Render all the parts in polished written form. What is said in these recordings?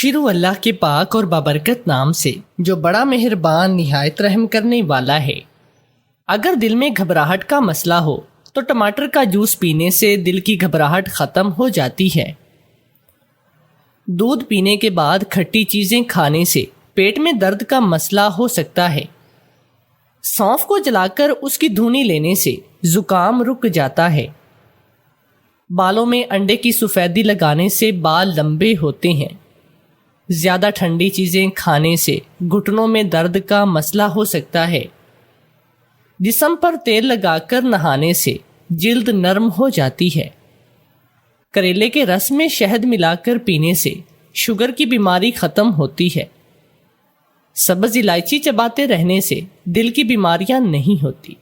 شروع اللہ کے پاک اور بابرکت نام سے جو بڑا مہربان نہایت رحم کرنے والا ہے۔ اگر دل میں گھبراہٹ کا مسئلہ ہو تو ٹماٹر کا جوس پینے سے دل کی گھبراہٹ ختم ہو جاتی ہے۔ دودھ پینے کے بعد کھٹی چیزیں کھانے سے پیٹ میں درد کا مسئلہ ہو سکتا ہے۔ سونف کو جلا کر اس کی دھونی لینے سے زکام رک جاتا ہے۔ بالوں میں انڈے کی سفیدی لگانے سے بال لمبے ہوتے ہیں۔ زیادہ ٹھنڈی چیزیں کھانے سے گھٹنوں میں درد کا مسئلہ ہو سکتا ہے۔ جسم پر تیل لگا کر نہانے سے جلد نرم ہو جاتی ہے۔ کریلے کے رس میں شہد ملا کر پینے سے شوگر کی بیماری ختم ہوتی ہے۔ سبز الائچی چباتے رہنے سے دل کی بیماریاں نہیں ہوتی۔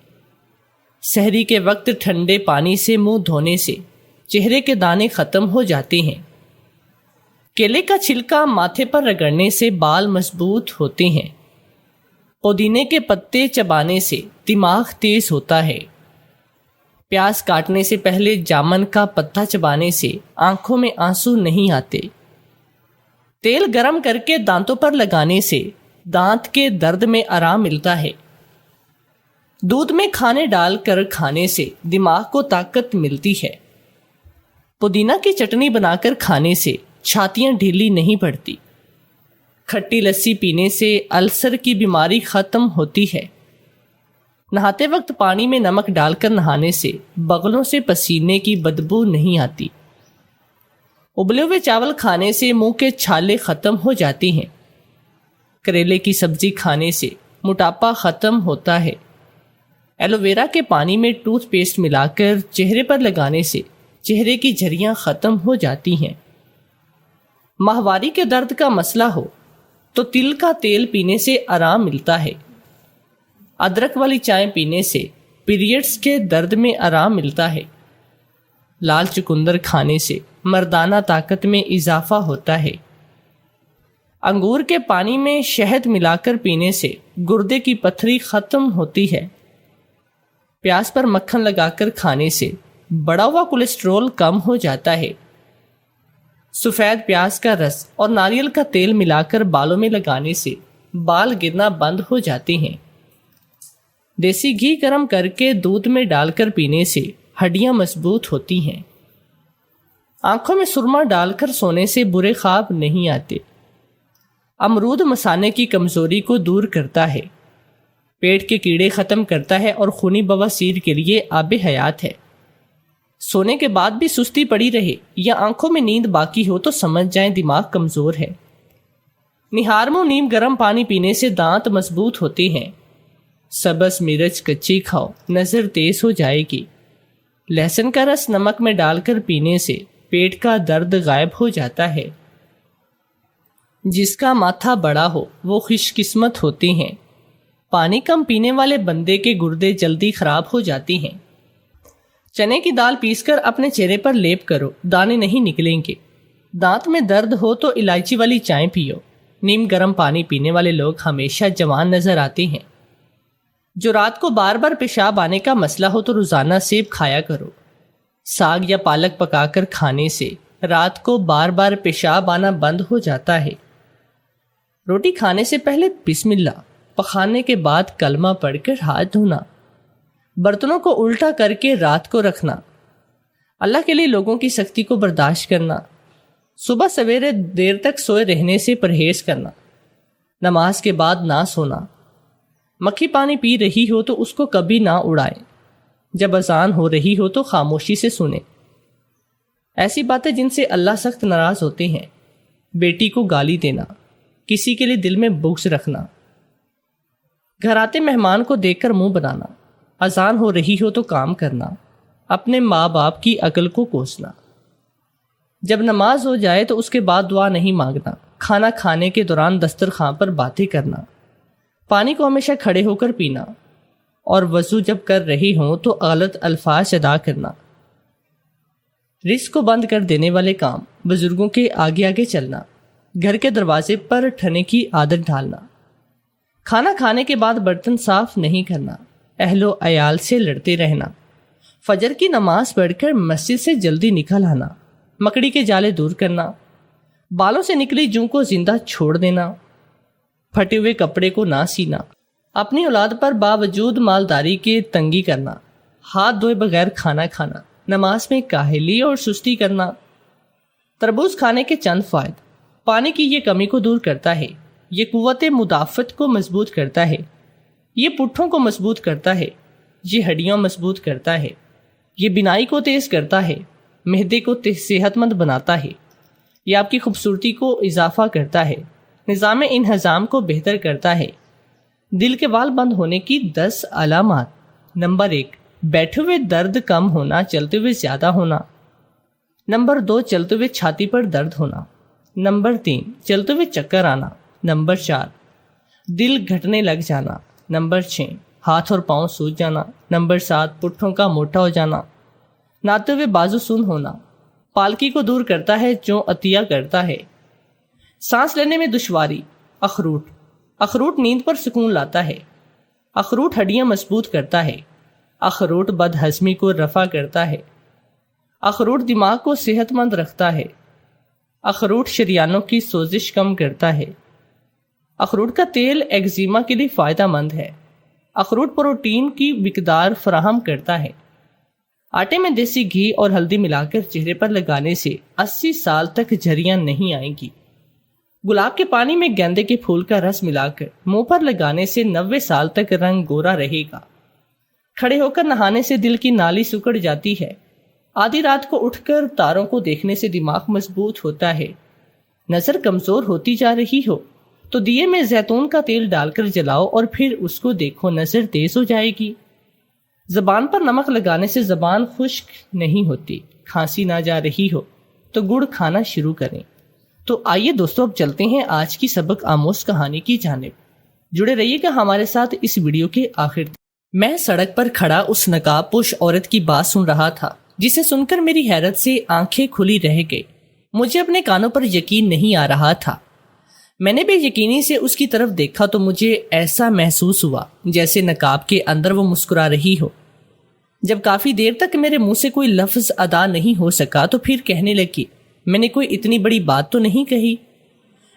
سحری کے وقت ٹھنڈے پانی سے منہ دھونے سے چہرے کے دانے ختم ہو جاتے ہیں۔ کیلے کا چھلکا ماتھے پر رگڑنے سے بال مضبوط ہوتے ہیں۔ پودینے کے پتے چبانے سے دماغ تیز ہوتا ہے۔ پیاز کاٹنے سے پہلے جامن کا پتا چبانے سے آنکھوں میں آنسو نہیں آتے۔ تیل گرم کر کے دانتوں پر لگانے سے دانت کے درد میں آرام ملتا ہے۔ دودھ میں کھانے ڈال کر کھانے سے دماغ کو طاقت ملتی ہے۔ پودینہ کی چٹنی بنا کر کھانے سے چھاتیاں ڈھیلی نہیں پڑتی۔ کھٹی لسی پینے سے السر کی بیماری ختم ہوتی ہے۔ نہاتے وقت پانی میں نمک ڈال کر نہانے سے بغلوں سے پسینے کی بدبو نہیں آتی۔ ابلے ہوئے چاول کھانے سے منہ کے چھالے ختم ہو جاتے ہیں۔ کریلے کی سبزی کھانے سے موٹاپا ختم ہوتا ہے۔ ایلو ویرا کے پانی میں ٹوتھ پیسٹ ملا کر چہرے پر لگانے سے چہرے کی جھریاں ختم ہو جاتی ہیں۔ ماہواری کے درد کا مسئلہ ہو تو تل کا تیل پینے سے آرام ملتا ہے۔ ادرک والی چائے پینے سے پیریڈز کے درد میں آرام ملتا ہے۔ لال چقندر کھانے سے مردانہ طاقت میں اضافہ ہوتا ہے۔ انگور کے پانی میں شہد ملا کر پینے سے گردے کی پتھری ختم ہوتی ہے۔ پیاز پر مکھن لگا کر کھانے سے بڑا ہوا کولیسٹرول کم ہو جاتا ہے۔ سفید پیاز کا رس اور ناریل کا تیل ملا کر بالوں میں لگانے سے بال گرنا بند ہو جاتے ہیں۔ دیسی گھی گرم کر کے دودھ میں ڈال کر پینے سے ہڈیاں مضبوط ہوتی ہیں۔ آنکھوں میں سرما ڈال کر سونے سے برے خواب نہیں آتے۔ امرود مثانے کی کمزوری کو دور کرتا ہے۔ پیٹ کے کیڑے ختم کرتا ہے اور خونی بواسیر کے لیے آب حیات ہے۔ سونے کے بعد بھی سستی پڑی رہے یا آنکھوں میں نیند باقی ہو تو سمجھ جائیں دماغ کمزور ہے۔ نہار منہ نیم گرم پانی پینے سے دانت مضبوط ہوتے ہیں۔ سبز مرچ کچی کھاؤ، نظر تیز ہو جائے گی۔ لہسن کا رس نمک میں ڈال کر پینے سے پیٹ کا درد غائب ہو جاتا ہے۔ جس کا ماتھا بڑا ہو وہ خوش قسمت ہوتے ہیں۔ پانی کم پینے والے بندے کے گردے جلدی خراب ہو جاتے ہیں۔ چنے کی دال پیس کر اپنے چہرے پر لیپ کرو، دانے نہیں نکلیں گے۔ دانت میں درد ہو تو الائچی والی چائے پیو۔ نیم گرم پانی پینے والے لوگ ہمیشہ جوان نظر آتے ہیں۔ جو رات کو بار بار پیشاب آنے کا مسئلہ ہو تو روزانہ سیب کھایا کرو۔ ساگ یا پالک پکا کر کھانے سے رات کو بار بار پیشاب آنا بند ہو جاتا ہے۔ روٹی کھانے سے پہلے بسم اللہ، پکانے کے بعد کلمہ پڑھ کر ہاتھ دھونا۔ برتنوں کو الٹا کر کے رات کو رکھنا۔ اللہ کے لیے لوگوں کی سختی کو برداشت کرنا۔ صبح سویرے دیر تک سوئے رہنے سے پرہیز کرنا۔ نماز کے بعد نہ سونا۔ مکھی پانی پی رہی ہو تو اس کو کبھی نہ اڑائیں۔ جب اذان ہو رہی ہو تو خاموشی سے سنیں۔ ایسی باتیں جن سے اللہ سخت ناراض ہوتے ہیں۔ بیٹی کو گالی دینا، کسی کے لیے دل میں بغض رکھنا، گھر آتے مہمان کو دیکھ کر منہ بنانا، اذان ہو رہی ہو تو کام کرنا، اپنے ماں باپ کی عقل کو کوسنا۔ جب نماز ہو جائے تو اس کے بعد دعا نہیں مانگنا۔ کھانا کھانے کے دوران دسترخوان پر باتیں کرنا۔ پانی کو ہمیشہ کھڑے ہو کر پینا، اور وضو جب کر رہی ہوں تو غلط الفاظ ادا کرنا۔ رزق کو بند کر دینے والے کام، بزرگوں کے آگے آگے چلنا، گھر کے دروازے پر ٹھنے کی عادت ڈالنا، کھانا کھانے کے بعد برتن صاف نہیں کرنا، اہل و عیال سے لڑتے رہنا، فجر کی نماز پڑھ کر مسجد سے جلدی نکل آنا، مکڑی کے جالے دور کرنا، بالوں سے نکلی جوں کو زندہ چھوڑ دینا، پھٹے ہوئے کپڑے کو نہ سینا، اپنی اولاد پر باوجود مالداری کے تنگی کرنا، ہاتھ دھوئے بغیر کھانا کھانا، نماز میں کاہلی اور سستی کرنا۔ تربوز کھانے کے چند فوائد: پانی کی یہ کمی کو دور کرتا ہے، یہ قوت مدافعت کو مضبوط کرتا ہے، یہ پٹھوں کو مضبوط کرتا ہے، یہ ہڈیاں مضبوط کرتا ہے، یہ بینائی کو تیز کرتا ہے، معدے کو صحت مند بناتا ہے، یہ آپ کی خوبصورتی کو اضافہ کرتا ہے، نظام انہضام کو بہتر کرتا ہے۔ دل کے وال بند ہونے کی 10 علامات۔ نمبر 1، بیٹھے ہوئے درد کم ہونا، چلتے ہوئے زیادہ ہونا۔ نمبر 2، چلتے ہوئے چھاتی پر درد ہونا۔ نمبر 3، چلتے ہوئے چکر آنا۔ نمبر 4، دل گھٹنے لگ جانا۔ نمبر 6، ہاتھ اور پاؤں سوج جانا۔ نمبر 7، پٹھوں کا موٹا ہو جانا۔ ناتے ہوئے بازو سن ہونا۔ پالکی کو دور کرتا ہے جو عطیہ کرتا ہے۔ سانس لینے میں دشواری۔ اخروٹ نیند پر سکون لاتا ہے۔ اخروٹ ہڈیاں مضبوط کرتا ہے۔ اخروٹ بد ہضمی کو رفع کرتا ہے۔ اخروٹ دماغ کو صحت مند رکھتا ہے۔ اخروٹ شریانوں کی سوزش کم کرتا ہے۔ اخروٹ کا تیل ایگزیما کے لیے فائدہ مند ہے۔ اخروٹ پروٹین کی مقدار فراہم کرتا ہے۔ آٹے میں دیسی گھی اور ہلدی ملا کر چہرے پر لگانے سے 80 سال تک جھریاں نہیں آئیں گی۔ گلاب کے پانی میں گیندے کے پھول کا رس ملا کر منہ پر لگانے سے 90 سال تک رنگ گورا رہے گا۔ کھڑے ہو کر نہانے سے دل کی نالی سکڑ جاتی ہے۔ آدھی رات کو اٹھ کر تاروں کو دیکھنے سے دماغ مضبوط ہوتا ہے۔ نظر کمزور ہوتی جا رہی ہو تو دیے میں زیتون کا تیل ڈال کر جلاؤ اور پھر اس کو دیکھو، نظر تیز ہو جائے گی۔ زبان پر نمک لگانے سے زبان خشک نہیں ہوتی۔ کھانسی نہ جا رہی ہو تو گڑ کھانا شروع کریں۔ تو آئیے دوستو، اب چلتے ہیں آج کی سبق آموز کہانی کی جانب۔ جڑے رہیے گا ہمارے ساتھ اس ویڈیو کے آخر تک۔ میں سڑک پر کھڑا اس نقاب پوش عورت کی بات سن رہا تھا جسے سن کر میری حیرت سے آنکھیں کھلی رہ گئی۔ مجھے اپنے کانوں پر یقین نہیں آ رہا تھا۔ میں نے بے یقینی سے اس کی طرف دیکھا تو مجھے ایسا محسوس ہوا جیسے نقاب کے اندر وہ مسکرا رہی ہو۔ جب کافی دیر تک میرے منہ سے کوئی لفظ ادا نہیں ہو سکا تو پھر کہنے لگی، میں نے کوئی اتنی بڑی بات تو نہیں کہی۔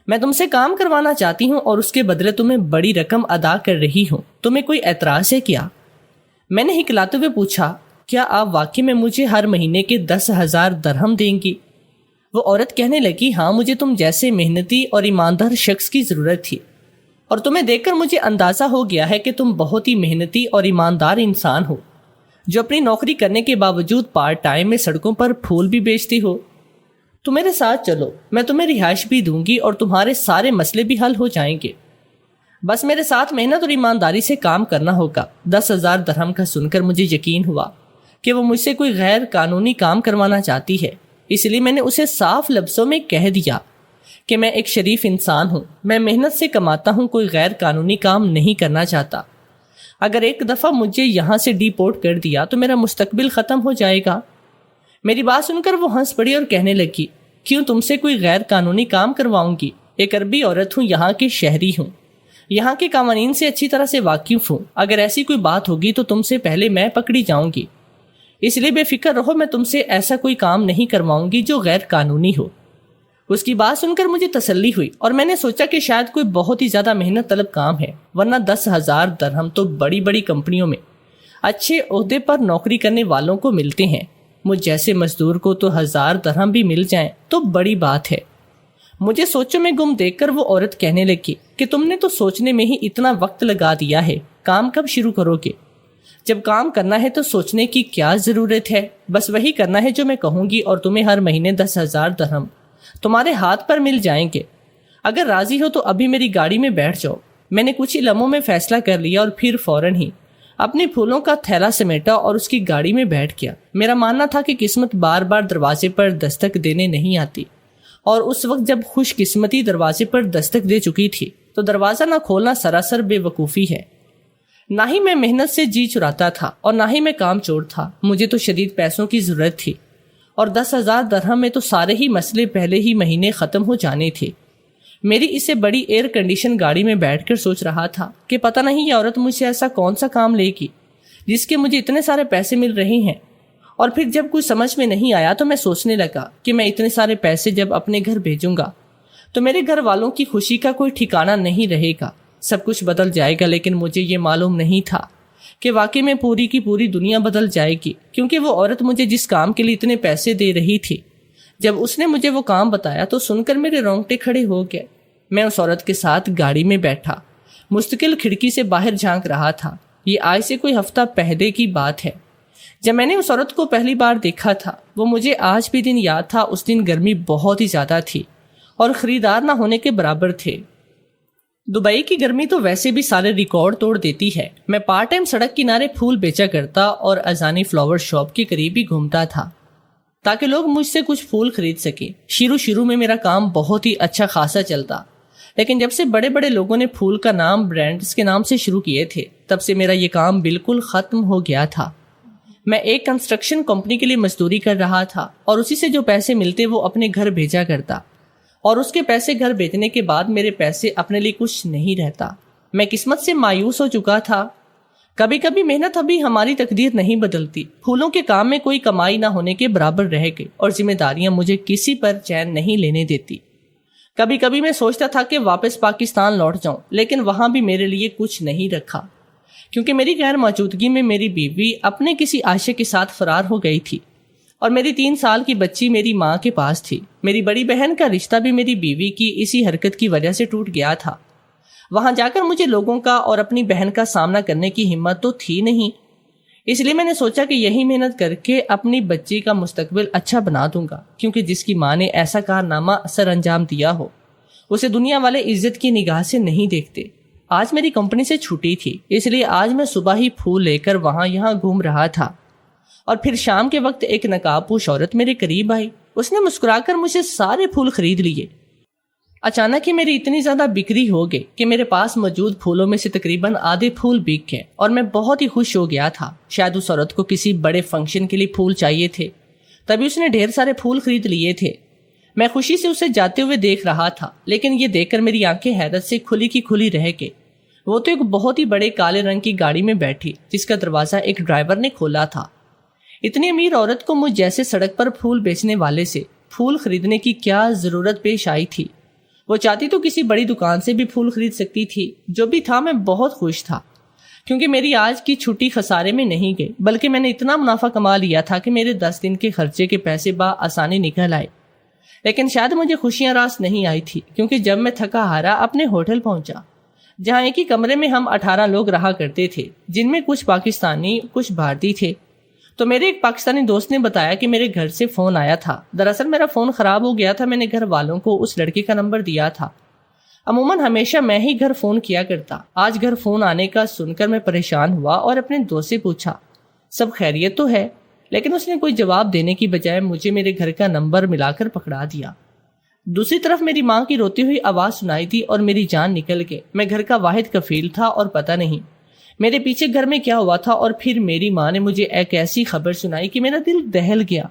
میں تم سے کام کروانا چاہتی ہوں اور اس کے بدلے تمہیں بڑی رقم ادا کر رہی ہوں، تمہیں کوئی اعتراض ہے کیا؟ میں نے ہکلاتے ہوئے پوچھا، کیا آپ واقعی میں مجھے ہر مہینے کے 10,000 درہم دیں گی؟ وہ عورت کہنے لگی، ہاں، مجھے تم جیسے محنتی اور ایماندار شخص کی ضرورت تھی، اور تمہیں دیکھ کر مجھے اندازہ ہو گیا ہے کہ تم بہت ہی محنتی اور ایماندار انسان ہو جو اپنی نوکری کرنے کے باوجود پارٹ ٹائم میں سڑکوں پر پھول بھی بیچتی ہو۔ تو میرے ساتھ چلو، میں تمہیں رہائش بھی دوں گی اور تمہارے سارے مسئلے بھی حل ہو جائیں گے۔ بس میرے ساتھ محنت اور ایمانداری سے کام کرنا ہوگا۔ 10,000 درہم کا سن کر مجھے یقین ہوا کہ وہ مجھ سے کوئی غیر قانونی کام کروانا چاہتی ہے، اس لیے میں نے اسے صاف لفظوں میں کہہ دیا کہ میں ایک شریف انسان ہوں، میں محنت سے کماتا ہوں، کوئی غیر قانونی کام نہیں کرنا چاہتا۔ اگر ایک دفعہ مجھے یہاں سے ڈی پورٹ کر دیا تو میرا مستقبل ختم ہو جائے گا۔ میری بات سن کر وہ ہنس پڑی اور کہنے لگی، کیوں تم سے کوئی غیر قانونی کام کرواؤں گی؟ ایک عربی عورت ہوں، یہاں کی شہری ہوں، یہاں کے قوانین سے اچھی طرح سے واقف ہوں۔ اگر ایسی کوئی بات ہوگی تو تم سے پہلے میں پکڑی جاؤں گی، اس لیے بے فکر رہو، میں تم سے ایسا کوئی کام نہیں کرواؤں گی جو غیر قانونی ہو۔ اس کی بات سن کر مجھے تسلی ہوئی اور میں نے سوچا کہ شاید کوئی بہت ہی زیادہ محنت طلب کام ہے، ورنہ 10,000 درہم تو بڑی بڑی کمپنیوں میں اچھے عہدے پر نوکری کرنے والوں کو ملتے ہیں، مجھ جیسے مزدور کو تو 1,000 درہم بھی مل جائیں تو بڑی بات ہے۔ مجھے سوچوں میں گم دیکھ کر وہ عورت کہنے لگی کہ تم نے تو سوچنے میں ہی اتنا وقت لگا دیا ہے، کام کب شروع کرو گے؟ جب کام کرنا ہے تو سوچنے کی کیا ضرورت ہے؟ بس وہی کرنا ہے جو میں کہوں گی اور تمہیں ہر مہینے 10,000 درہم تمہارے ہاتھ پر مل جائیں گے۔ اگر راضی ہو تو ابھی میری گاڑی میں بیٹھ جاؤ۔ میں نے کچھ ہی لمحوں میں فیصلہ کر لیا اور پھر فوراً ہی اپنے پھولوں کا تھیلا سمیٹا اور اس کی گاڑی میں بیٹھ گیا۔ میرا ماننا تھا کہ قسمت بار بار دروازے پر دستک دینے نہیں آتی، اور اس وقت جب خوش قسمتی دروازے پر دستک دے چکی تھی تو دروازہ نہ کھولنا سراسر بے وقوفی ہے۔ نہ ہی میں محنت سے جی چراتا تھا اور نہ ہی میں کام چور تھا، مجھے تو شدید پیسوں کی ضرورت تھی، اور 10,000 درہم میں تو سارے ہی مسئلے پہلے ہی مہینے ختم ہو جانے تھے۔ میری اسے بڑی ایئر کنڈیشن گاڑی میں بیٹھ کر سوچ رہا تھا کہ پتہ نہیں یہ عورت مجھ سے ایسا کون سا کام لے گی جس کے مجھے اتنے سارے پیسے مل رہے ہیں۔ اور پھر جب کچھ سمجھ میں نہیں آیا تو میں سوچنے لگا کہ میں اتنے سارے پیسے جب اپنے گھر بھیجوں گا تو میرے گھر والوں کی خوشی کا کوئی ٹھکانہ نہیں رہے گا، سب کچھ بدل جائے گا۔ لیکن مجھے یہ معلوم نہیں تھا کہ واقعی میں پوری کی پوری دنیا بدل جائے گی، کیونکہ وہ عورت مجھے جس کام کے لیے اتنے پیسے دے رہی تھی، جب اس نے مجھے وہ کام بتایا تو سن کر میرے رونگٹے کھڑے ہو گئے۔ میں اس عورت کے ساتھ گاڑی میں بیٹھا مستقل کھڑکی سے باہر جھانک رہا تھا۔ یہ آج سے کوئی ہفتہ پہلے کی بات ہے جب میں نے اس عورت کو پہلی بار دیکھا تھا۔ وہ مجھے آج بھی دن یاد تھا۔ اس دن گرمی بہت ہی زیادہ تھی اور خریدار نہ ہونے کے برابر تھے۔ دبئی کی گرمی تو ویسے بھی سارے ریکارڈ توڑ دیتی ہے۔ میں پارٹ ٹائم سڑک کنارے پھول بیچا کرتا اور ازانی فلاور شاپ کے قریب ہی گھومتا تھا تاکہ لوگ مجھ سے کچھ پھول خرید سکیں۔ شروع میں میرا کام بہت ہی اچھا خاصا چلتا، لیکن جب سے بڑے بڑے لوگوں نے پھول کا نام برانڈز کے نام سے شروع کیے تھے، تب سے میرا یہ کام بالکل ختم ہو گیا تھا۔ میں ایک کنسٹرکشن کمپنی کے لیے مزدوری کر رہا تھا اور اسی سے جو پیسے ملتے وہ اپنے گھر بھیجا کرتا، اور اس کے پیسے گھر بھیجنے کے بعد میرے پیسے اپنے لیے کچھ نہیں رہتا۔ میں قسمت سے مایوس ہو چکا تھا۔ کبھی کبھی محنت ابھی ہماری تقدیر نہیں بدلتی۔ پھولوں کے کام میں کوئی کمائی نہ ہونے کے برابر رہ گئی اور ذمہ داریاں مجھے کسی پر چین نہیں لینے دیتی۔ کبھی کبھی میں سوچتا تھا کہ واپس پاکستان لوٹ جاؤں، لیکن وہاں بھی میرے لیے کچھ نہیں رکھا، کیونکہ میری غیر موجودگی میں میری بیوی اپنے کسی عاشق کے ساتھ فرار ہو گئی تھی اور میری 3 سال کی بچی میری ماں کے پاس تھی۔ میری بڑی بہن کا رشتہ بھی میری بیوی کی اسی حرکت کی وجہ سے ٹوٹ گیا تھا۔ وہاں جا کر مجھے لوگوں کا اور اپنی بہن کا سامنا کرنے کی ہمت تو تھی نہیں، اس لیے میں نے سوچا کہ یہی محنت کر کے اپنی بچی کا مستقبل اچھا بنا دوں گا، کیونکہ جس کی ماں نے ایسا کارنامہ سر انجام دیا ہو اسے دنیا والے عزت کی نگاہ سے نہیں دیکھتے۔ آج میری کمپنی سے چھٹی تھی، اس لیے آج میں صبح ہی پھول لے کر وہاں یہاں گھوم رہا تھا، اور پھر شام کے وقت ایک نقاب پوش عورت میرے قریب آئی۔ اس نے مسکرا کر مجھے سارے پھول خرید لیے۔ اچانک ہی میری اتنی زیادہ بکری ہو گئی کہ میرے پاس موجود پھولوں میں سے تقریباً آدھے پھول بک گئے اور میں بہت ہی خوش ہو گیا تھا۔ شاید اس عورت کو کسی بڑے فنکشن کے لیے پھول چاہیے تھے، تبھی اس نے ڈھیر سارے پھول خرید لیے تھے۔ میں خوشی سے اسے جاتے ہوئے دیکھ رہا تھا، لیکن یہ دیکھ کر میری آنکھیں حیرت سے کھلی کی کھلی رہ گئی۔ وہ تو ایک بہت ہی بڑے کالے رنگ کی گاڑی میں بیٹھی، جس کا دروازہ ایک ڈرائیور نے کھولا تھا۔ اتنی امیر عورت کو مجھ جیسے سڑک پر پھول بیچنے والے سے پھول خریدنے کی کیا ضرورت پیش آئی تھی؟ وہ چاہتی تو کسی بڑی دکان سے بھی پھول خرید سکتی تھی۔ جو بھی تھا، میں بہت خوش تھا، کیونکہ میری آج کی چھٹی خسارے میں نہیں گئی، بلکہ میں نے اتنا منافع کما لیا تھا کہ میرے 10 دن کے خرچے کے پیسے بآسانی نکل آئے۔ لیکن شاید مجھے خوشیاں راس نہیں آئی تھی، کیونکہ جب میں تھکا ہارا اپنے ہوٹل پہنچا، جہاں ایک ہی کمرے میں ہم 18 لوگ رہا کرتے تھے، جن میں کچھ پاکستانی کچھ بھارتی تھے، تو میرے ایک پاکستانی دوست نے بتایا کہ میرے گھر سے فون آیا تھا۔ دراصل میرا فون خراب ہو گیا تھا۔ میں نے گھر والوں کو اس لڑکے کا نمبر دیا تھا۔ عموماً ہمیشہ میں ہی گھر فون کیا کرتا۔ آج گھر فون آنے کا سن کر میں پریشان ہوا اور اپنے دوست سے پوچھا، سب خیریت تو ہے؟ لیکن اس نے کوئی جواب دینے کی بجائے مجھے میرے گھر کا نمبر ملا کر پکڑا دیا۔ دوسری طرف میری ماں کی روتی ہوئی آواز سنائی دی اور میری جان نکل گئی۔ میں گھر کا واحد کفیل تھا اور پتہ نہیں میرے پیچھے گھر میں کیا ہوا تھا، اور پھر میری ماں نے مجھے ایک ایسی خبر سنائی کہ میرا دل دہل گیا۔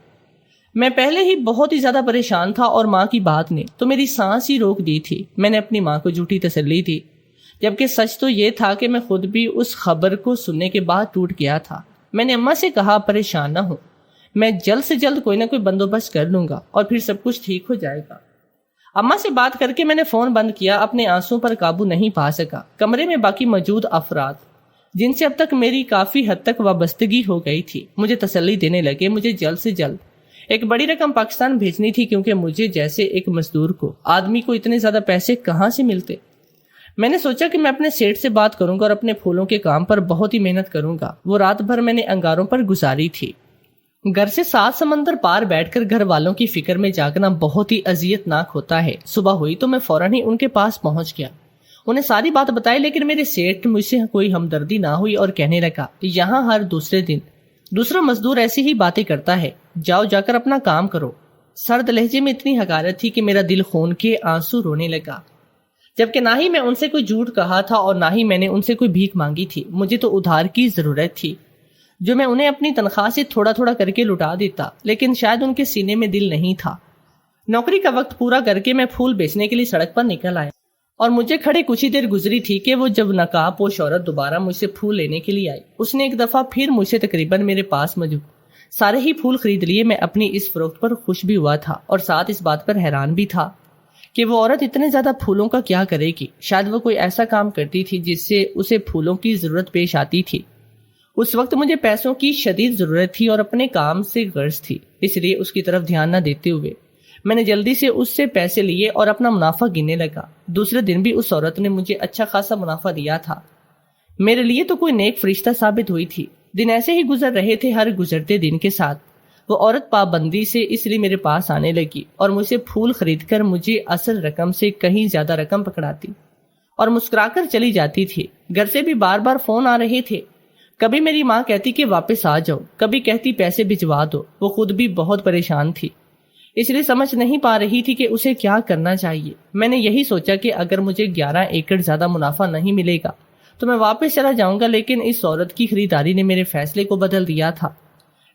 میں پہلے ہی بہت ہی زیادہ پریشان تھا اور ماں کی بات نے تو میری سانس ہی روک دی تھی۔ میں نے اپنی ماں کو جھوٹی تسلی دی، جبکہ سچ تو یہ تھا کہ میں خود بھی اس خبر کو سننے کے بعد ٹوٹ گیا تھا۔ میں نے اماں سے کہا، پریشان نہ ہو، میں جلد سے جلد کوئی نہ کوئی بندوبست کر لوں گا اور پھر سب کچھ ٹھیک ہو جائے گا۔ اماں سے بات کر کے میں نے فون بند کیا۔ اپنے آنسوں پر قابو نہیں پا سکا۔ کمرے میں باقی موجود افراد، جن سے اب تک میری کافی حد تک وابستگی ہو گئی تھی، مجھے تسلی دینے لگے۔ مجھے جلد سے جلد ایک بڑی رقم پاکستان بھیجنی تھی، کیونکہ مجھے جیسے ایک مزدور کو، آدمی کو اتنے زیادہ پیسے کہاں سے ملتے۔ میں نے سوچا کہ میں اپنے سیٹ سے بات کروں گا اور اپنے پھولوں کے کام پر بہت ہی محنت کروں گا۔ وہ رات بھر میں نے انگاروں پر گزاری تھی۔ گھر سے 7 سمندر پار بیٹھ کر گھر والوں کی فکر میں جاگنا بہت ہی اذیت ناک ہوتا ہے۔ صبح ہوئی تو میں فوراً ہی ان کے پاس پہنچ گیا، انہیں ساری بات بتائی، لیکن میرے سیٹ مجھ سے کوئی ہمدردی نہ ہوئی اور کہنے لگا، یہاں ہر دوسرے دن دوسرا مزدور ایسی ہی باتیں کرتا ہے، جاؤ جا کر اپنا کام کرو۔ سرد لہجے میں اتنی حقارت تھی کہ میرا دل خون کے آنسو رونے لگا، جبکہ نہ ہی میں ان سے کوئی جھوٹ کہا تھا اور نہ ہی میں نے ان سے کوئی بھیک مانگی تھی۔ مجھے تو ادھار کی ضرورت تھی، جو میں انہیں اپنی تنخواہ سے تھوڑا تھوڑا کر کے لٹا دیتا، لیکن شاید ان کے سینے میں دل نہیں تھا۔ نوکری کا وقت پورا کر کے میں پھول بیچنے کے لیے سڑک پر نکل آیا، اور مجھے کھڑے کچھ ہی دیر گزری تھی کہ وہ جب نقاب پوش عورت دوبارہ مجھ سے پھول لینے کے لیے آئی۔ اس نے ایک دفعہ پھر مجھ سے تقریباً میرے پاس موجود سارے ہی پھول خرید لیے۔ میں اپنی اس فروخت پر خوش بھی ہوا تھا اور ساتھ اس بات پر حیران بھی تھا کہ وہ عورت اتنے زیادہ پھولوں کا کیا کرے گی. شاید وہ کوئی ایسا کام کرتی تھی جس سے اسے پھولوں کی ضرورت پیش آتی تھی. اس وقت مجھے پیسوں کی شدید ضرورت تھی اور اپنے کام سے غرض تھی، اس لیے اس کی طرف دھیان نہ دیتے ہوئے میں نے جلدی سے اس سے پیسے لیے اور اپنا منافع گننے لگا. دوسرے دن بھی اس عورت نے مجھے اچھا خاصا منافع دیا تھا. میرے لیے تو کوئی نیک فرشتہ ثابت ہوئی تھی. دن ایسے ہی گزر رہے تھے. ہر گزرتے دن کے ساتھ وہ عورت پابندی سے اس لیے میرے پاس آنے لگی اور مجھ سے پھول خرید کر مجھے اصل رقم سے کہیں زیادہ رقم پکڑاتی اور مسکرا کر چلی جاتی تھی. گھر سے بھی بار بار فون آ رہے تھے. کبھی میری ماں کہتی کہ واپس آ جاؤ، کبھی کہتی پیسے بھجوا دو. وہ خود بھی بہت پریشان تھی، اس لیے سمجھ نہیں پا رہی تھی کہ اسے کیا کرنا چاہیے. میں نے یہی سوچا کہ اگر مجھے 11 ایکڑ زیادہ منافع نہیں ملے گا تو میں واپس چلا جاؤں گا، لیکن اس عورت کی خریداری نے میرے فیصلے کو بدل دیا تھا.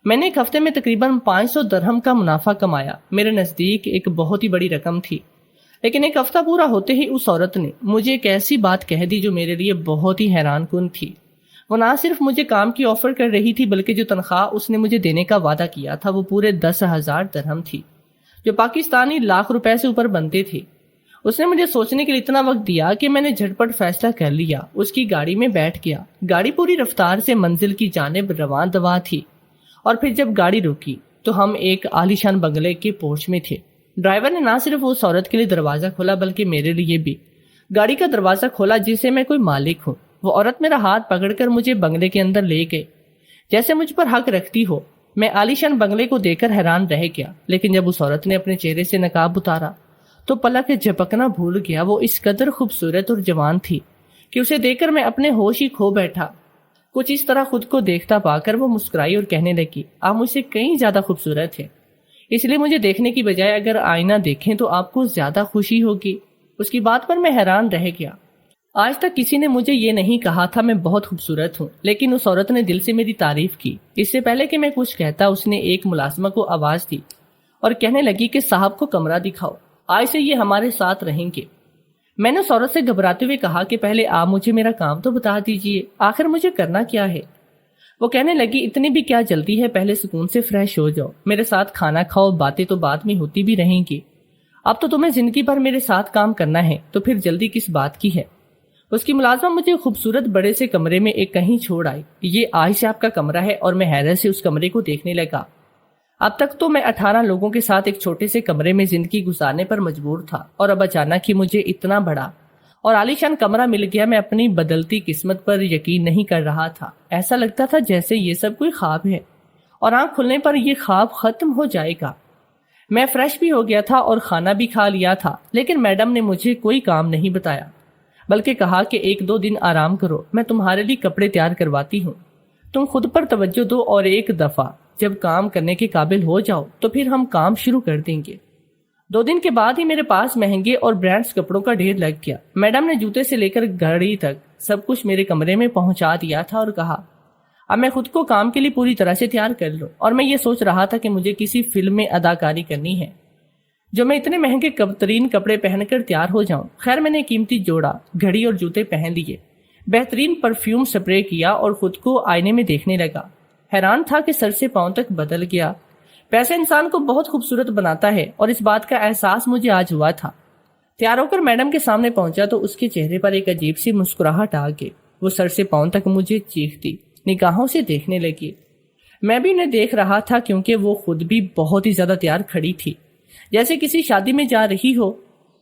میں نے ایک ہفتے میں تقریباً 500 درہم کا منافع کمایا. میرے نزدیک ایک بہت ہی بڑی رقم تھی، لیکن ایک ہفتہ پورا ہوتے ہی اس عورت نے مجھے ایک ایسی بات کہہ دی جو میرے لیے بہت ہی حیران کن تھی. وہ نہ صرف مجھے کام کی آفر کر رہی تھی بلکہ جو تنخواہ اس نے مجھے دینے کا وعدہ کیا تھا وہ پورے 10,000 درہم تھی، جو پاکستانی لاکھ روپے سے اوپر بنتے تھے. اس نے مجھے سوچنے کے لیے اتنا وقت دیا کہ میں نے جھٹپٹ فیصلہ کر لیا. اس کی گاڑی میں بیٹھ گیا. گاڑی پوری رفتار سے منزل کی جانب رواں دواں تھی اور پھر جب گاڑی رکی تو ہم ایک عالیشان بنگلے کے پورچ میں تھے. ڈرائیور نے نہ صرف اس عورت کے لیے دروازہ کھولا بلکہ میرے لیے بھی گاڑی کا دروازہ کھولا جسے میں کوئی مالک ہوں. وہ عورت میرا ہاتھ پکڑ کر مجھے بنگلے کے اندر لے گئے جیسے مجھ پر حق رکھتی ہو. میں عالیشان بنگلے کو دیکھ کر حیران رہ گیا، لیکن جب اس عورت نے اپنے چہرے سے نقاب اتارا تو پلک جھپکنا بھول گیا. وہ اس قدر خوبصورت اور جوان تھی کہ اسے دیکھ کر میں اپنے ہوش ہی کھو بیٹھا. کچھ اس طرح خود کو دیکھتا پا کر وہ مسکرائی اور کہنے لگی، آپ مجھ سے کہیں زیادہ خوبصورت ہیں، اس لیے مجھے دیکھنے کی بجائے اگر آئینہ دیکھیں تو آپ کو زیادہ خوشی ہوگی. اس کی بات پر میں حیران رہ گیا. آج تک کسی نے مجھے یہ نہیں کہا تھا میں بہت خوبصورت ہوں، لیکن اس عورت نے دل سے میری تعریف کی. اس سے پہلے کہ میں کچھ کہتا اس نے ایک ملازمہ کو آواز دی اور کہنے لگی کہ صاحب کو کمرہ دکھاؤ، آج سے یہ ہمارے ساتھ رہیں گے. میں نے اس عورت سے گھبراتے ہوئے کہا کہ پہلے آپ مجھے میرا کام تو بتا دیجئے، آخر مجھے کرنا کیا ہے. وہ کہنے لگی اتنی بھی کیا جلدی ہے، پہلے سکون سے فریش ہو جاؤ، میرے ساتھ کھانا کھاؤ، باتیں تو بعد میں ہوتی بھی رہیں گی. اب تو تمہیں زندگی بھر میرے ساتھ کام کرنا ہے تو پھر جلدی کس بات کی ہے. اس کی ملازمہ مجھے خوبصورت بڑے سے کمرے میں ایک کہیں چھوڑ آئی. یہ آج سے آپ کا کمرہ ہے. اور میں حیرت سے اس کمرے کو دیکھنے لگا. اب تک تو میں 18 لوگوں کے ساتھ ایک چھوٹے سے کمرے میں زندگی گزارنے پر مجبور تھا، اور اب اچانک ہی مجھے اتنا بڑا اور عالیشان کمرہ مل گیا. میں اپنی بدلتی قسمت پر یقین نہیں کر رہا تھا. ایسا لگتا تھا جیسے یہ سب کوئی خواب ہے اور آنکھ کھلنے پر یہ خواب ختم ہو جائے گا. میں فریش بھی ہو گیا تھا اور کھانا بھی کھا لیا تھا، لیکن میڈم نے مجھے کوئی کام نہیں بتایا بلکہ کہا کہ 1-2 دن آرام کرو، میں تمہارے لیے کپڑے تیار کرواتی ہوں. تم خود پر توجہ دو اور ایک دفعہ جب کام کرنے کے قابل ہو جاؤ تو پھر ہم کام شروع کر دیں گے. 2 دن کے بعد ہی میرے پاس مہنگے اور برانڈز کپڑوں کا ڈھیر لگ گیا. میڈم نے جوتے سے لے کر گھڑی تک سب کچھ میرے کمرے میں پہنچا دیا تھا اور کہا اب میں خود کو کام کے لیے پوری طرح سے تیار کر لوں. اور میں یہ سوچ رہا تھا کہ مجھے کسی فلم میں اداکاری کرنی ہے جو میں اتنے مہنگے ترین کپڑے پہن کر تیار ہو جاؤں. خیر میں نے قیمتی جوڑا، گھڑی اور جوتے پہن لیے، بہترین پرفیوم سپرے کیا اور خود کو آئینے میں دیکھنے لگا. حیران تھا کہ سر سے پاؤں تک بدل گیا. پیسہ انسان کو بہت خوبصورت بناتا ہے اور اس بات کا احساس مجھے آج ہوا تھا. تیار ہو کر میڈم کے سامنے پہنچا تو اس کے چہرے پر ایک عجیب سی مسکراہٹ آ گئی. وہ سر سے پاؤں تک مجھے چیختی نگاہوں سے دیکھنے لگی. میں بھی انہیں دیکھ رہا تھا کیونکہ وہ خود بھی بہت ہی زیادہ تیار کھڑی تھی جیسے کسی شادی میں جا رہی ہو.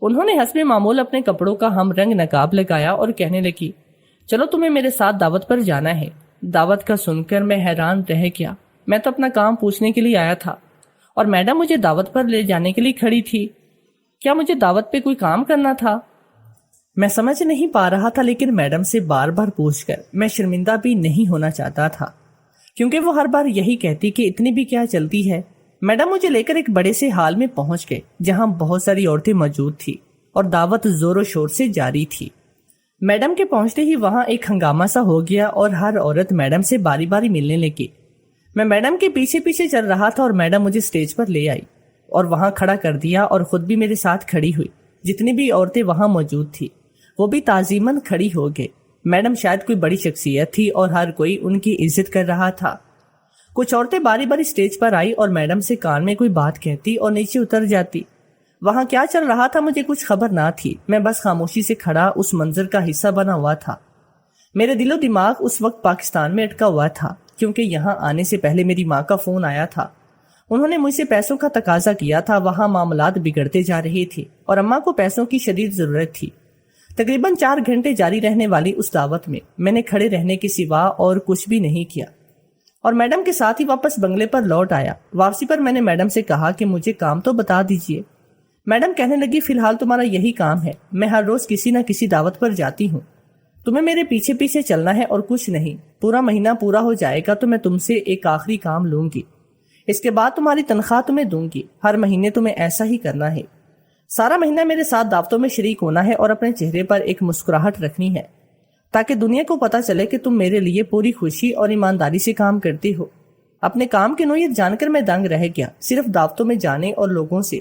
انہوں نے حسب معمول اپنے کپڑوں کا ہم رنگ نقاب لگایا اور کہنے لگی چلو تمہیں میرے ساتھ دعوت پر جانا ہے. دعوت کا سن کر میں حیران رہ گیا. میں تو اپنا کام پوچھنے کے لیے آیا تھا اور میڈم مجھے دعوت پر لے جانے کے لیے کھڑی تھی. کیا مجھے دعوت پہ کوئی کام کرنا تھا؟ میں سمجھ نہیں پا رہا تھا، لیکن میڈم سے بار بار پوچھ کر میں شرمندہ بھی نہیں ہونا چاہتا تھا کیونکہ وہ ہر بار یہی کہتی کہ اتنی بھی کیا چلتی ہے. میڈم مجھے لے کر ایک بڑے سے ہال میں پہنچ گئے جہاں بہت ساری عورتیں موجود تھی اور دعوت زور و شور سے جاری تھی. میڈم کے پہنچتے ہی وہاں ایک ہنگامہ سا ہو گیا اور ہر عورت میڈم سے باری باری ملنے لگی. میں میڈم کے پیچھے پیچھے چل رہا تھا اور میڈم مجھے سٹیج پر لے آئی اور وہاں کھڑا کر دیا اور خود بھی میرے ساتھ کھڑی ہوئی. جتنی بھی عورتیں وہاں موجود تھی وہ بھی تعظیماً کھڑی ہو گئے. میڈم شاید کوئی بڑی شخصیت تھی اور ہر کوئی ان کی عزت کر رہا تھا. کچھ عورتیں باری باری سٹیج پر آئی اور میڈم سے کان میں کوئی بات کہتی اور نیچے اتر جاتی. وہاں کیا چل رہا تھا مجھے کچھ خبر نہ تھی، میں بس خاموشی سے کھڑا اس منظر کا حصہ بنا ہوا تھا۔ میرے دل و دماغ اس وقت پاکستان میں اٹکا ہوا تھا، کیونکہ یہاں آنے سے پہلے میری ماں کا فون آیا تھا۔ انہوں نے مجھ سے پیسوں کا تقاضا کیا تھا، وہاں معاملات بگڑتے جا رہے تھے اور اماں کو پیسوں کی شدید ضرورت تھی۔ تقریباً 4 گھنٹے جاری رہنے والی اس دعوت میں نے کھڑے رہنے کے سوا اور کچھ بھی نہیں کیا اور میڈم کے ساتھ ہی واپس بنگلے پر لوٹ آیا۔ واپسی پر میں نے میڈم سے کہا کہ مجھے کام تو بتا دیجئے۔ میڈم کہنے لگی فی الحال تمہارا یہی کام ہے، میں ہر روز کسی نہ کسی دعوت پر جاتی ہوں، تمہیں میرے پیچھے پیچھے چلنا ہے اور کچھ نہیں۔ پورا مہینہ پورا ہو جائے گا تو میں تم سے ایک آخری کام لوں گی، اس کے بعد تمہاری تنخواہ تمہیں دوں گی۔ ہر مہینے تمہیں ایسا ہی کرنا ہے، سارا مہینہ میرے ساتھ دعوتوں میں شریک ہونا ہے اور اپنے چہرے پر ایک مسکراہٹ رکھنی ہے تاکہ دنیا کو پتا چلے کہ تم میرے لیے پوری خوشی اور ایمانداری سے کام کرتی ہو۔ اپنے کام کی نوعیت جان کر میں دنگ رہ گیا۔ صرف دعوتوں میں جانے اور لوگوں سے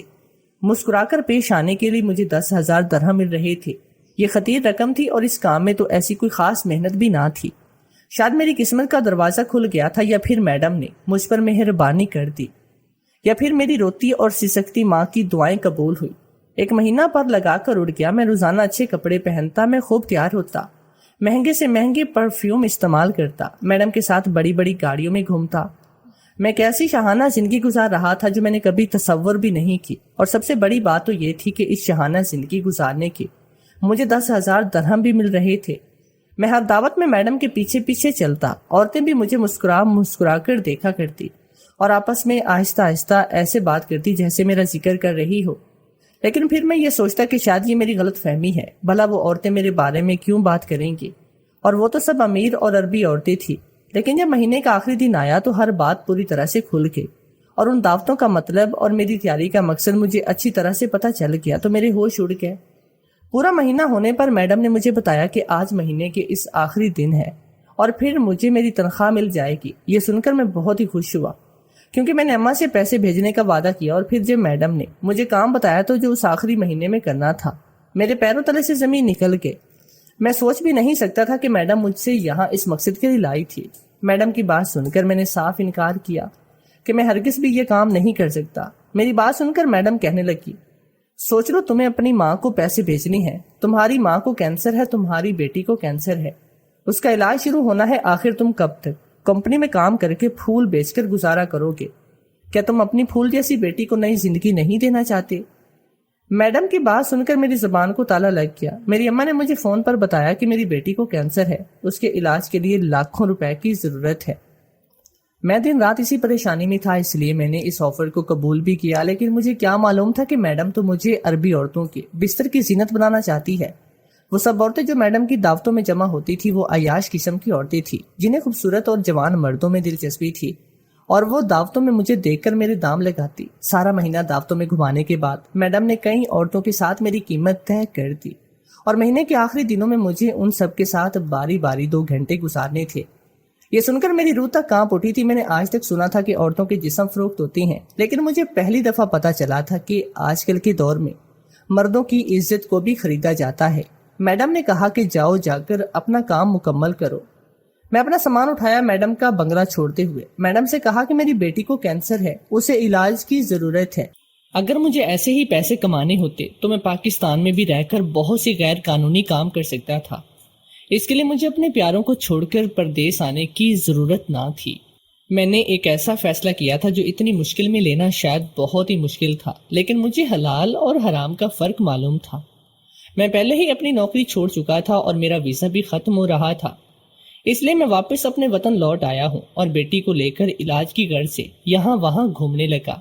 مسکرا کر پیش آنے کے لیے مجھے 10,000 درہم مل رہے تھے۔ یہ خطیر رقم تھی اور اس کام میں تو ایسی کوئی خاص محنت بھی نہ تھی۔ شاید میری قسمت کا دروازہ کھل گیا تھا، یا پھر میڈم نے مجھ پر مہربانی کر دی، یا پھر میری روتی اور سسکتی ماں کی دعائیں قبول ہوئی۔ ایک مہینہ پر لگا کر اڑ گیا۔ میں روزانہ اچھے کپڑے پہنتا، میں خوب تیار ہوتا، مہنگے سے مہنگے پرفیوم استعمال کرتا، میڈم کے ساتھ بڑی بڑی گاڑیوں میں گھومتا۔ میں کیسی شاہانہ زندگی گزار رہا تھا جو میں نے کبھی تصور بھی نہیں کی، اور سب سے بڑی بات تو یہ تھی کہ اس شاہانہ زندگی گزارنے کے مجھے 10,000 درہم بھی مل رہے تھے۔ میں ہر دعوت میں میڈم کے پیچھے پیچھے چلتا، عورتیں بھی مجھے مسکرا کر دیکھا کرتی اور آپس میں آہستہ آہستہ ایسے بات کرتی جیسے میرا ذکر کر رہی ہو۔ لیکن پھر میں یہ سوچتا کہ شاید یہ میری غلط فہمی ہے، بھلا وہ عورتیں میرے بارے میں کیوں بات کریں گی، اور وہ تو سب امیر اور عربی عورتیں تھیں۔ لیکن جب مہینے کا آخری دن آیا تو ہر بات پوری طرح سے کھل گئی، اور ان دعوتوں کا مطلب اور میری تیاری کا مقصد مجھے اچھی طرح سے پتہ چل گیا تو میرے ہوش اڑ گئے۔ پورا مہینہ ہونے پر میڈم نے مجھے بتایا کہ آج مہینے کے اس آخری دن ہے اور پھر مجھے میری تنخواہ مل جائے گی۔ یہ سن کر میں بہت ہی خوش ہوا، کیونکہ میں نے اماں سے پیسے بھیجنے کا وعدہ کیا، اور پھر جب میڈم نے مجھے کام بتایا تو جو اس آخری مہینے میں کرنا تھا، میرے پیروں تلے سے زمین نکل گئی۔ میں سوچ بھی نہیں سکتا تھا کہ میڈم مجھ سے یہاں اس مقصد کے لیے لائی تھی۔ میڈم کی بات سن کر میں نے صاف انکار کیا کہ میں ہرگز بھی یہ کام نہیں کر سکتا۔ میری بات سن کر میڈم کہنے لگی، سوچ لو تمہیں اپنی ماں کو پیسے بھیجنی ہے، تمہاری ماں کو کینسر ہے، تمہاری بیٹی کو کینسر ہے، اس کا علاج شروع ہونا ہے، آخر تم کب تک کمپنی میں کام کر کے پھول بیچ کر گزارا کرو گے؟ کیا تم اپنی پھول جیسی بیٹی کو نئی زندگی نہیں دینا چاہتے؟ میڈم کی بات سن کر میری زبان کو تالا لگ گیا۔ میری اماں نے مجھے فون پر بتایا کہ میری بیٹی کو کینسر ہے، اس کے علاج کے لیے لاکھوں روپے کی ضرورت ہے۔ میں دن رات اسی پریشانی میں تھا، اس لیے میں نے اس آفر کو قبول بھی کیا، لیکن مجھے کیا معلوم تھا کہ میڈم تو مجھے عربی عورتوں کے بستر کی زینت بنانا چاہتی ہے۔ وہ سب عورتیں جو میڈم کی دعوتوں میں جمع ہوتی تھی وہ عیاش قسم کی عورتیں تھی جنہیں خوبصورت اور جوان مردوں میں دلچسپی تھی، اور وہ دعوتوں میں مجھے دیکھ کر میرے دام لگاتی۔ سارا مہینہ دعوتوں میں گھمانے کے بعد میڈم نے کئی عورتوں کے ساتھ میری قیمت طے کر دی، اور مہینے کے آخری دنوں میں مجھے ان سب کے ساتھ باری باری 2 گھنٹے گزارنے تھے۔ یہ سن کر میری روح تک کانپ اٹھی تھی۔ میں نے آج تک سنا تھا کہ عورتوں کے جسم فروخت ہوتے ہیں، لیکن مجھے پہلی دفعہ پتا چلا تھا کہ آج کل کے دور میں مردوں کی عزت کو بھی خریدا جاتا ہے۔ میڈم نے کہا کہ جاؤ، جا کر اپنا کام مکمل کرو۔ میں اپنا سامان اٹھایا میڈم کا بنگلہ چھوڑتے ہوئے۔ میڈم سے کہا کہ میری بیٹی کو کینسر ہے، اسے علاج کی ضرورت ہے۔ اگر مجھے ایسے ہی پیسے کمانے ہوتے تو میں پاکستان میں بھی رہ کر بہت سی غیر قانونی کام کر سکتا تھا۔ اس کے لیے مجھے اپنے پیاروں کو چھوڑ کر پردیس آنے کی ضرورت نہ تھی۔ میں نے ایک ایسا فیصلہ کیا تھا جو اتنی مشکل میں لینا شاید بہت ہی مشکل تھا، لیکن مجھے حلال اور حرام کا فرق معلوم تھا۔ میں پہلے ہی اپنی نوکری چھوڑ چکا تھا اور میرا ویزا بھی ختم ہو رہا تھا، اس لیے میں واپس اپنے وطن لوٹ آیا ہوں اور بیٹی کو لے کر علاج کی غرض سے یہاں وہاں گھومنے لگا۔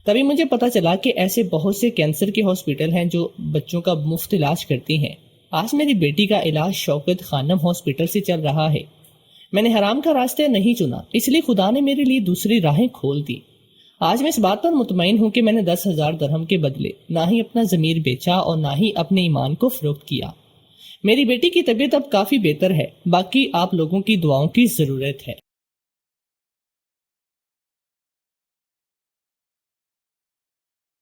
تبھی مجھے پتا چلا کہ ایسے بہت سے کینسر کے ہاسپٹل ہیں جو بچوں کا مفت علاج کرتے ہیں۔ آج میری بیٹی کا علاج شوکت خانم ہاسپٹل سے چل رہا ہے۔ میں نے حرام کا راستہ نہیں چنا، اس لیے خدا نے میرے لیے دوسری راہیں کھول دی۔ آج میں اس بات پر مطمئن ہوں کہ میں نے 10,000 درہم کے بدلے نہ ہی اپنا ضمیر بیچا اور نہ ہی اپنے ایمان کو فروخت کیا۔ میری بیٹی کی طبیعت اب کافی بہتر ہے، باقی آپ لوگوں کی دعاؤں کی ضرورت ہے۔